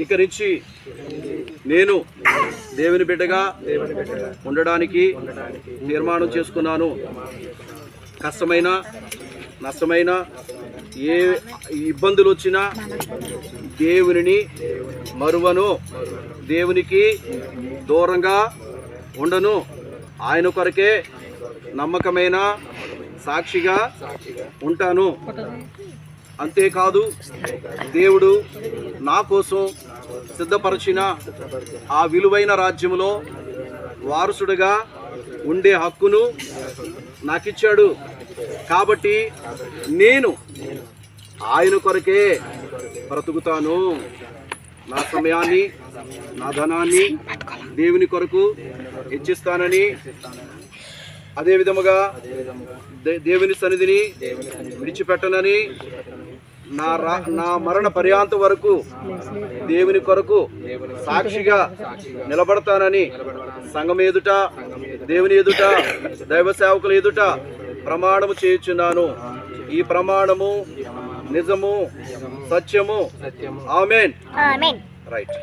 ఇక నుంచి నేను దేవుని బిడ్డగా ఉండడానికి తీర్మానం చేసుకున్నాను. కష్టమైన నష్టమైన ఏ ఇబ్బందులు వచ్చినా దేవునిని మరువను, దేవునికి దూరంగా ఉండను. ఆయన కొరకే నమ్మకమైన సాక్షిగా ఉంటాను. అంతేకాదు, దేవుడు నా కోసం సిద్ధపరిచిన ఆ విలువైన రాజ్యములో వారసుడిగా ఉండే హక్కును నాకిచ్చాడు. కాబట్టి నేను ఆయన కొరకే బ్రతుకుతాను. నా సమయాన్ని, నా ధనాన్ని దేవుని కొరకు హెచ్చిస్తానని, అదే విధముగా దేవుని సన్నిధిని విడిచిపెట్టనని, నా మరణ పర్యాంత వరకు దేవుని కొరకు సాక్షిగా నిలబడతానని సంఘం ఎదుట, దేవుని ఎదుట, దైవ సేవకుల ఎదుట ప్రమాణము చేయుచున్నాను. ఈ ప్రమాణము నిజము, సత్యము. ఆమేన్. ఆమేన్. రైట్.